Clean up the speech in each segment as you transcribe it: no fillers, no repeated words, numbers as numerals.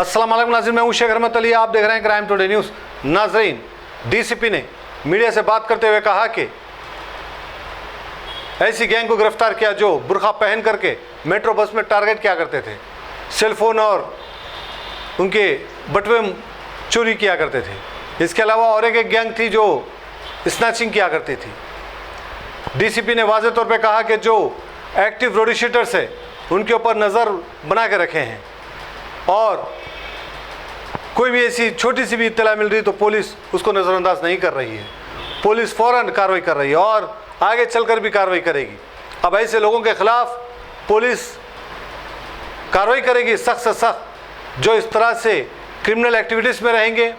अस्सलाम वालेकुम नाज़रीन, मैं हूं शेख रहमत अली। आप देख रहे हैं क्राइम टुडे न्यूज़। नाज़रीन, डीसीपी ने मीडिया से बात करते हुए कहा कि ऐसी गैंग को गिरफ्तार किया जो बुर्का पहन करके मेट्रो बस में टारगेट किया करते थे, सेलफोन और उनके बटुए चोरी किया करते थे। इसके अलावा और एक गैंग थी जो स्नैचिंग किया करती थी। डीसीपी ने वाज़े तौर पे कहा कि जो एक्टिव रोडी शीटर्स है उनके ऊपर नज़र बना के रखे हैं और कोई भी ऐसी छोटी सी भी इत्तला मिल रही तो पुलिस उसको नज़रअंदाज नहीं कर रही है। पुलिस फ़ौरन कार्रवाई कर रही है और आगे चलकर भी कार्रवाई करेगी। अब ऐसे लोगों के ख़िलाफ़ पुलिस कार्रवाई करेगी सख्त से सख्त, जो इस तरह से क्रिमिनल एक्टिविटीज़ में रहेंगे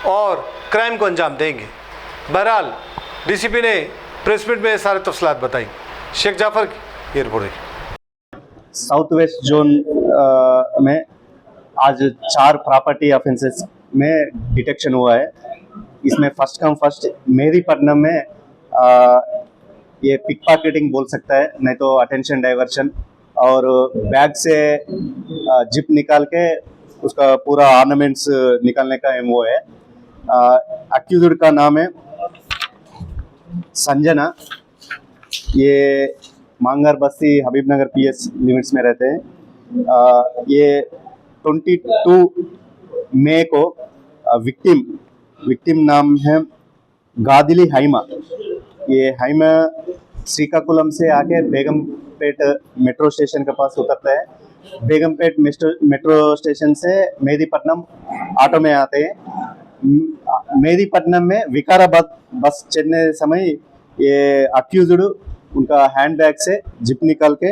और क्राइम को अंजाम देंगे। बहरहाल डीसीपी ने प्रेस मीट में सारे तफसीलात बताई। शेख जाफर की रिपोर्ट है। साउथ वेस्ट जोन में आज 4 प्रॉपर्टी ऑफेंसेस में डिटेक्शन हुआ है। इसमें फर्स्ट कम फर्स्ट मेहदीपट्टनम में ये पिक पॉकेटिंग बोल सकता है, नहीं तो अटेंशन डाइवर्शन, और बैग से जिप निकाल के उसका पूरा ऑर्नामेंट्स निकालने का एम वो है। अक्यूज्ड का नाम है संजना। ये मांगर बस्ती हबीबनगर पीएस लिमिट्स में रहते हैं। ये 22 मई को विक्टिम नाम है गादिली हाइमा। ये हाइमा श्रीकाकुलम से आके बेगमपेट मेट्रो स्टेशन के पास उतरता है। बेगमपेट मेट्रो स्टेशन से मेहदीपट्टनम ऑटो में आते हैं। मेहदीपट्टनम में विकाराबाद बस चढ़ने समय ये अक्यूज्ड उनका हैंडबैग से जिप निकाल के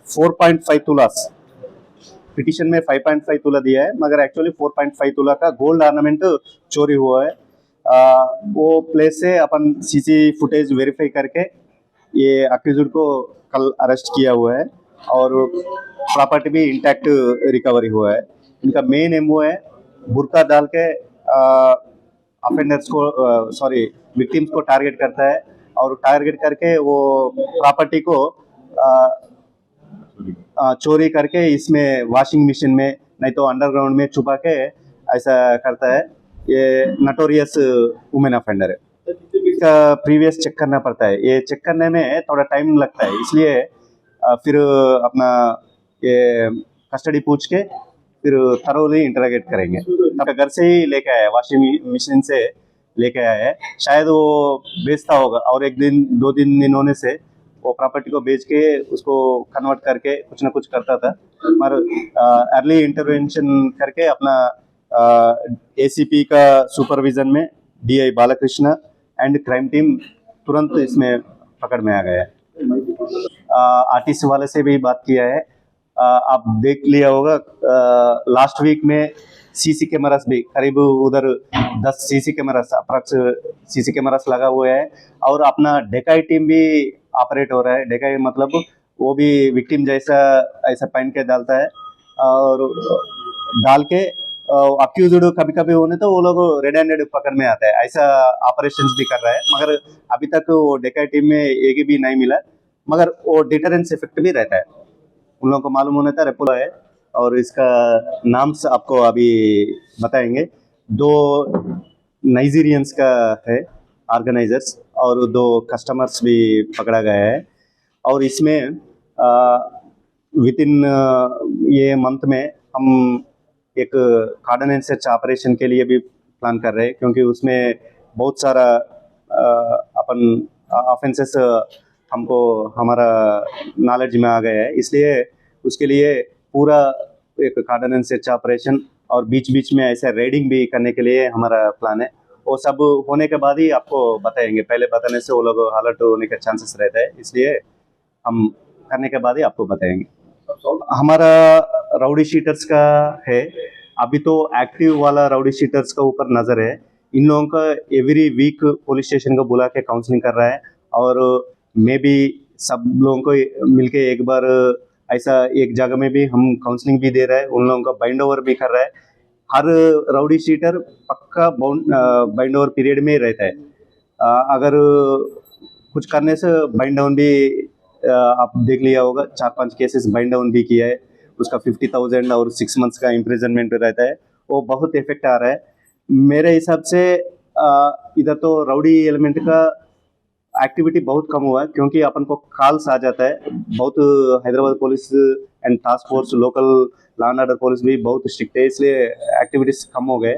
4.5 तुलास, पिटिशन में 5.5 तुला दिया है, मगर एक्चुअली 4.5 तुला का गोल्ड ऑर्नामेंट चोरी हुआ है। वो प्लेस से अपन सीसी फुटेज वेरीफाई करके ये अक्यूज्ड को कल अरेस्ट किया हुआ है और प्रॉपर्टी भी इंटैक्ट रिकवरी हुआ है। इनका मेन एम वो है बुर्का डाल के अफेंडर्स को विक्टिम्स को टारगेट करता है और टारगेट करके वो प्रॉपर्टी को चोरी करके इसमें वॉशिंग मशीन में नहीं तो अंडरग्राउंड में छुपा के ऐसा करता है। ये नटोरियस वुमेन अफेंडर है। इसका प्रीवियस चेक करना पड़ता है। ये चेक करने में थोड़ा टाइम लगता है, इसलिए फिर अपना ये कस्टडी पूछ के फिर थरोली इंटरोगेट करेंगे। घर से ही लेके आया, वॉशिंग मशीन से लेके आया है। शायद वो बेचता होगा और एक दिन 2 दिन होने से वो प्रॉपर्टी को बेच के उसको कन्वर्ट करके कुछ ना कुछ करता था। मगर अर्ली इंटरवेंशन करके अपना एसीपी का सुपरविजन में DI Balkrishna and crime team तुरंत इसमें पकड़ में आ गया है। आरटीसी वाले से भी बात किया है। आप देख लिया होगा लास्ट वीक में सीसी कैमरास भी करीब उधर 10 CC cameras approx CC cameras लगा हुआ है और अपना डेकाई टीम भी ऑपरेट हो रहा है। डेकाई मतलब वो भी विक्टिम जैसा ऐसा पहन के डालता है और डाल के अक्यूज्ड कभी कभी होने तो वो लोग रेड हैंडेड पकड़ में आता है, ऐसा ऑपरेशंस भी कर रहा है। मगर अभी तक वो डेकाई टीम में एक भी नहीं मिला, मगर वो डिटरेंस इफेक्ट भी रहता है। उन लोगों को मालूम होना था रेपोलो है और इसका नाम से आपको अभी बताएंगे। 2 नाइजीरियंस का है ऑर्गेनाइजर्स और 2 कस्टमर्स भी पकड़ा गया है। और इसमें विद इन ये मंथ में हम एक कार्डन एंड सर्च ऑपरेशन के लिए भी प्लान कर रहे हैं, क्योंकि उसमें बहुत सारा अपन ऑफेंसेस हमको हमारा नॉलेज में आ गया है। इसलिए उसके लिए पूरा एक कार्डन एंड सर्च ऑपरेशन और बीच बीच में ऐसे रेडिंग भी करने के लिए हमारा प्लान है। वो सब होने के बाद ही आपको बताएंगे। पहले बताने से वो लोग अलर्ट होने का चांसेस रहता है, इसलिए हम करने के बाद ही आपको बताएंगे। हमारा राउडी शीटर्स का है, अभी तो एक्टिव वाला राउडी शीटर्स का ऊपर नज़र है। इन लोगों का एवरी वीक पुलिस स्टेशन को बुला के काउंसलिंग कर रहा है और मे भी सब लोगों को मिलके एक बार ऐसा एक जगह में भी हम काउंसलिंग भी दे रहा है। उन लोगों का बाइंड ओवर भी कर रहा है। हर राउडी शीटर पक्का बाइंड ओवर पीरियड में रहता है। अगर कुछ करने से बाइंड डाउन भी आप देख लिया होगा, 4-5 केसेस बाइंड डाउन भी किया है। उसका 50,000 और 6 months का इम्प्रिजनमेंट रहता है, वो बहुत इफेक्ट आ रहा है मेरे हिसाब से। इधर तो राउडी एलिमेंट का एक्टिविटी बहुत कम हुआ है क्योंकि अपन को कॉल्स आ जाता है बहुत। Hyderabad police and task force local law and order police भी बहुत स्ट्रिक्ट है, इसलिए एक्टिविटीज कम हो गए।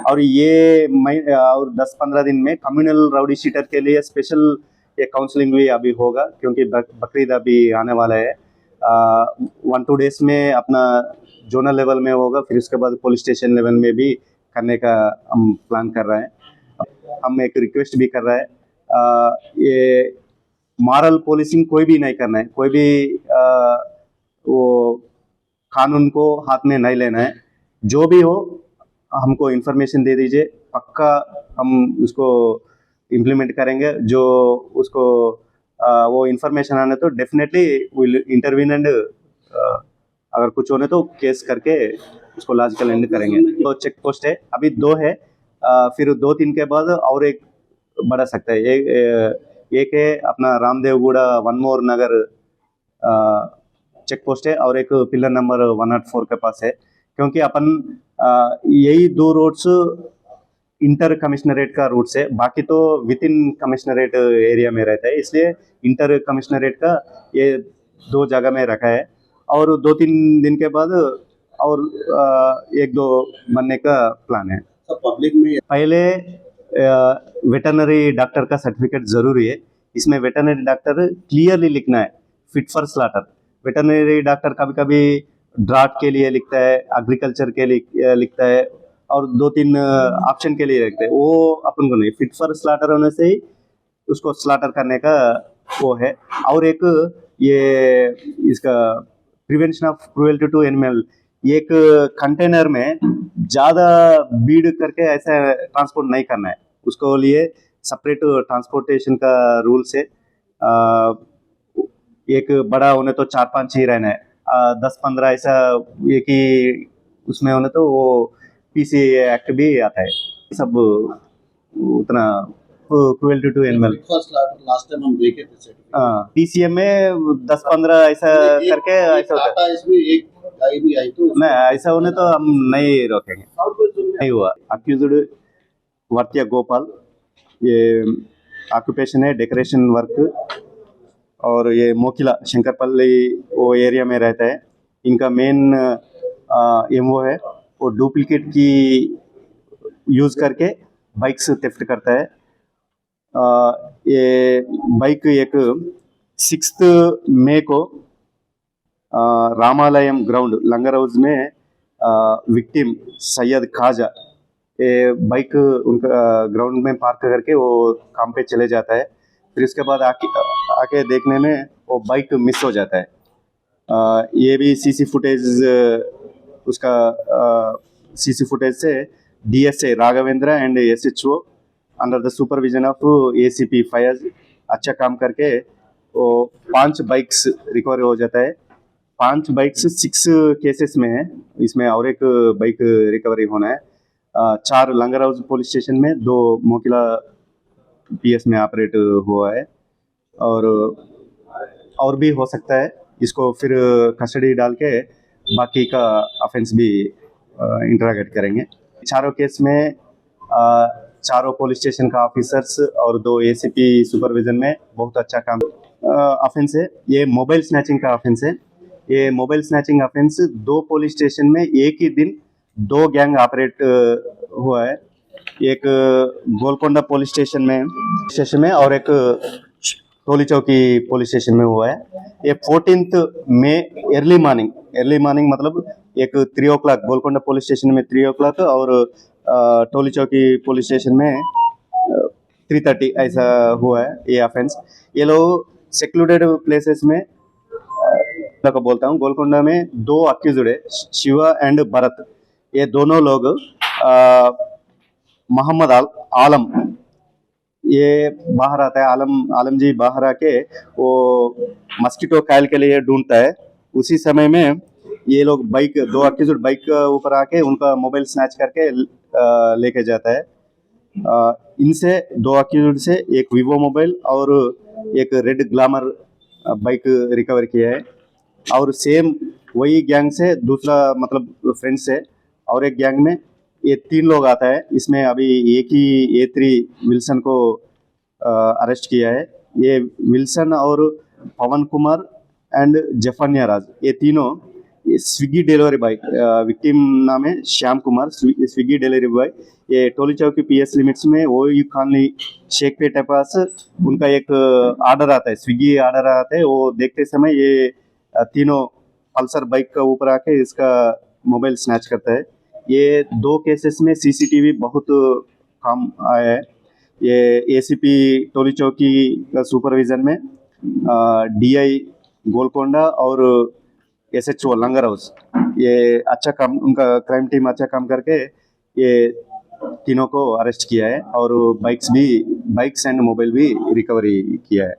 और ये और 10-15 दिन में कम्युनल राउडी शीटर के लिए स्पेशल ये काउंसलिंग भी अभी होगा क्योंकि बकरीद अभी आने वाला है। 1-2 days में अपना जोनल लेवल में होगा, फिर उसके बाद पुलिस स्टेशन लेवल में भी करने का हम प्लान कर रहे हैं। हम एक रिक्वेस्ट भी कर रहे हैं, ये मॉरल पोलिसिंग कोई भी नहीं करना है, कोई भी वो कानून को हाथ में नहीं लेना है। जो भी हो हमको इन्फॉर्मेशन दे दीजिए, पक्का हम उसको इम्प्लीमेंट करेंगे। जो उसको वो इन्फॉर्मेशन आने तो डेफिनेटली विल इंटरवीन एंड अगर कुछ होने तो केस करके उसको लॉजिकल एंड करेंगे। तो चेक पोस्ट है अभी 2 है, फिर 2-3 के बाद और एक बढ़ा सकता है। एक है अपना रामदेवगुड़ा वनमोर नगर चेक पोस्ट है और एक पिलर नंबर 104 के पास है क्योंकि अपन यही 2 रोड्स इंटर कमिश्नरेट का रूट्स है, बाकी तो विद इन कमिश्नरेट एरिया में रहता है, इसलिए इंटर कमिश्नरेट का ये 2 जगह में रखा है। और 2-3 दिन के बाद और 1-2 बनने का प्लान है। पब्लिक में पहले वेटरनरी डॉक्टर का सर्टिफिकेट जरूरी है। इसमें वेटरनरी डॉक्टर क्लियरली लिखना है fit for slaughter. Veterinary doctor कभी कभी ड्राट के लिए लिखता है, एग्रीकल्चर के लिए लिखता है और 2-3 ऑप्शन के लिए लिखता है, वो अपन को नहीं। फिट फॉर स्लॉटर होने से ही उसको स्लॉटर करने का वो है। और एक ये इसका prevention of cruelty to animal, एक कंटेनर में ज़्यादा बीड करके ऐसा ट्रांसपोर्ट नहीं करना है, उसको लिए सेपरेट ट्रांसपोर्टेशन का रूल्स है। एक बड़ा होने तो 4-5 ही रहना है, 10-15 ऐसा एक ही उसमें होने तो वो पीसी एक्ट भी आता है। सब उतना cruelty to animal last time हम देखे थे पीसीएम में 10-15 ऐसा करके ऐसा होता है। इसमें एक गाय भी आई तो नहीं, ऐसा होने तो हम नहीं रोकेंगे। नहीं हुआ। अक्यूज्ड वर्तिया गोपाल, ये ऑक्यूपेशन है डेकोरेशन वर्क और ये मोकिला शंकरपल्ली वो एरिया में रहता है। इनका मेन एमओ है वो डुप्लीकेट की यूज़ करके बाइक्स थेफ्ट करता है। ये बाइक एक 6 मई को रामालयम ग्राउंड लंगर हाउस में विक्टिम सैयद खाजा ये बाइक उनका ग्राउंड में पार्क करके वो काम पे चले जाता है। फिर उसके बाद आके देखने में वो बाइक मिस हो जाता है। ये भी सीसी फुटेज उसका सीसी फुटेज से DSA Raghavendra and SHO under the supervision of ACP Fayaz अच्छा काम करके वो 5 बाइक्स रिकवर हो जाता है। 5 बाइक्स 6 केसेस में है, इसमें और एक बाइक रिकवरी होना है। 4 लंगर हाउस पुलिस स्टेशन में, 2 मोकिला पीएस में ऑपरेट हुआ है और भी हो सकता है। इसको फिर कस्टडी डाल के बाकी का ऑफेंस भी इंटरोगेट करेंगे। चारों केस में चारों पुलिस स्टेशन का ऑफिसर्स और 2 एसीपी सुपरविजन में बहुत अच्छा काम ऑफेंस है। ये मोबाइल स्नैचिंग का ऑफेंस है। ये mobile snatching offence 2 police station में एक ही दिन 2 गैंग ऑपरेट हुआ है। एक गोलकोंडा पुलिस स्टेशन में और एक टोली चौकी पुलिस स्टेशन में हुआ है। ये 14 मई अर्ली मॉर्निंग मतलब एक 3 o'clock गोलकोंडा पुलिस स्टेशन में 3 o'clock और टोली चौकी पुलिस स्टेशन में 3:30 ऐसा हुआ है ये ऑफेंस। ये लोग सेक्लूडेड प्लेसेस में को बोलता हूँ। गोलकोंडा में 2 अक्यूज्ड है, शिवा एंड भरत। ये दोनों लोग मोहम्मद आलम ये बाहर आता है, आलम जी बाहर आके वो मस्कीटो कायल के लिए ढूंढता है। उसी समय में ये लोग बाइक 2 अक्यूज्ड बाइक के ऊपर आके उनका मोबाइल स्नैच करके लेके जाता है। इनसे 2 अक्यूज्ड से एक वीवो मोबाइल और एक रेड ग्लैमर बाइक रिकवर किया है। और सेम वही गैंग से दूसरा मतलब फ्रेंड से और एक गैंग में ये 3 लोग आता है। इसमें अभी एक ही A3 विल्सन को अरेस्ट किया है। ये विल्सन और पवन कुमार एंड जफन्या राज, ये तीनों स्विगी डिलीवरी बॉय, विक्टिम नाम है Shyam Kumar, Swiggy delivery boy. ये टोली चौकी PS लिमिट्स में ओयू कॉलोनी शेखपेट के पास उनका एक ऑर्डर आता है, स्विगी ऑर्डर आता है। वो देखते समय ये तीनों पल्सर बाइक का ऊपर आके इसका मोबाइल स्नैच करता है। ये 2 केसेस में CCTV बहुत काम आया है। ये ACP टोली चौकी का सुपरविजन में DI गोलकोंडा और SHO लंगर हाउस, ये अच्छा काम, उनका क्राइम टीम अच्छा काम करके ये तीनों को अरेस्ट किया है और बाइक्स एंड मोबाइल भी रिकवरी किया है।